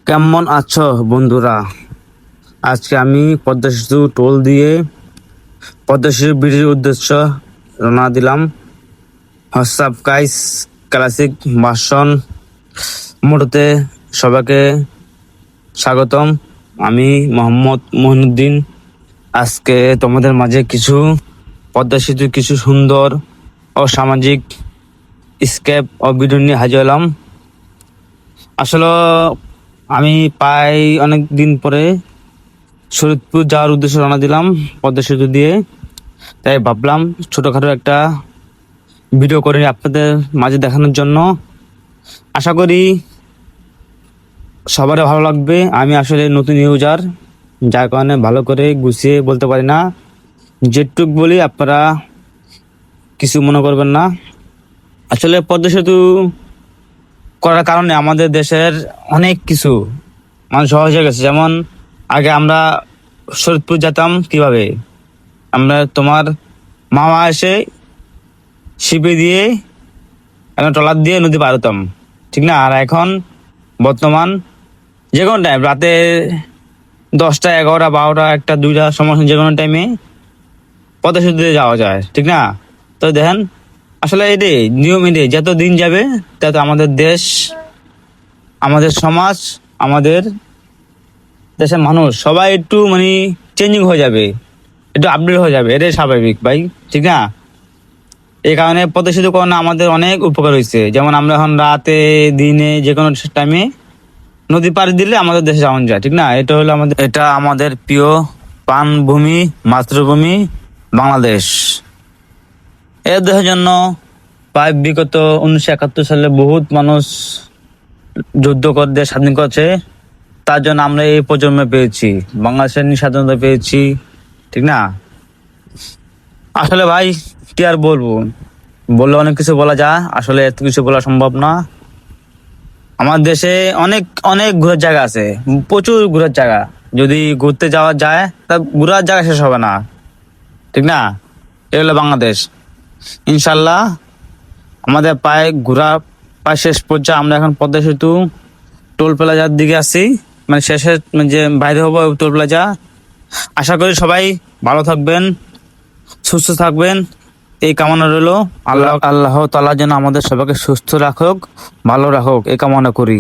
কেমন আছো বন্ধুরা? আজকে আমি পদ্মা সেতু টোল দিয়ে পদ্মা সেতু ব্রিজের উদ্দেশ্য রওনা দিলাম। হোয়াটসঅ্যাপ গাইস, ক্লাসিক ভার্সন মোটতে সবাইকে স্বাগতম। আমি মোহাম্মদ মহিনুদ্দিন। আজকে তোমাদের মাঝে কিছু পদ্মা সেতু কিছু সুন্দর ও সামাজিক স্কেপ ও ভিডিও নিয়ে হাজির হলাম। আসলে আমি প্রায় অনেক দিন পরে শরীয়তপুর যাওয়ার উদ্দেশ্যে রওনা দিলাম পদ্মা সেতু দিয়ে। তাই ভাবলাম ছোটখাটো একটা ভিডিও করে আপনাদের মাঝে দেখানোর জন্য। আশা করি সবারই ভালো লাগবে। আমি আসলে নতুন ইউজার, যার কারণে ভালো করে গুছিয়ে বলতে পারি না। যেটুক বলি আপনারা কিছু মনে করবেন না। আসলে পদ্মা সেতু করার কারণে আমাদের দেশের অনেক কিছু মানে সহজ হয়ে গেছে। যেমন আগে আমরা শরীয়তপুর যেতাম কিভাবে, আমরা তোমার মামা এসে শিপে দিয়ে এখন ট্রলার দিয়ে নদী পার হতাম, ঠিক না? আর এখন বর্তমান যে কোনো টাইম, রাতে 10টা 11টা 12টা 1টা 2টা সময় যে কোনো টাইমে পদ্মা সেতু দিয়ে যাওয়া যায়, ঠিক না? তো দেখেন আসলে এটাই নিয়ম। এটাই যত দিন যাবে তত আমাদের দেশ, আমাদের সমাজ, আমাদের দেশের মানুষ সবাই একটু মানে চেঞ্জিং হয়ে যাবে, একটু আপডেট হয়ে যাবে। এটাই স্বাভাবিক ভাই, ঠিক না? এই কারণে পদ্মা সেতু কারণে আমাদের অনেক উপকার হয়েছে। যেমন আমরা এখন রাতে দিনে যে কোনো টাইমে নদী পাড়ি দিলে আমাদের দেশে যাওয়া যায়, ঠিক না? এটা হলো আমাদের, এটা আমাদের প্রিয় প্রাণভূমি, মাতৃভূমি বাংলাদেশ। এর দেশের জন্য প্রায় বিগত 1971 সালে বহুত মানুষ যুদ্ধ করে দেশ স্বাধীন করেছে। তার জন্য আমরা এই প্রজন্মে পেয়েছি, বাংলাদেশের স্বাধীনতা পেয়েছি, ঠিক না? আসলে ভাই কি আর বলবো, বললে অনেক কিছু বলা যায়, আসলে এত কিছু বলা সম্ভব না। আমার দেশে অনেক অনেক ঘোরার জায়গা আছে, প্রচুর ঘোরার জায়গা। যদি ঘুরতে যাওয়া যায় তা ঘোরার জায়গা শেষ হবে না, ঠিক না? এ হলো বাংলাদেশ। ইনশাল্লাহ আমাদের প্রায় ঘোরা প্রায় শেষ পর্যায়ে। আমরা এখন পদ্মা সেতু টোল প্লাজার দিকে আছি, মানে শেষের যে বাইরে হবো টোল প্লাজা। আশা করি সবাই ভালো থাকবেন, সুস্থ থাকবেন, এই কামনা রইল। আল্লাহ আল্লাহ তাআলা যেন আমাদের সবাইকে সুস্থ রাখুক, ভালো রাখুক, এই কামনা করি।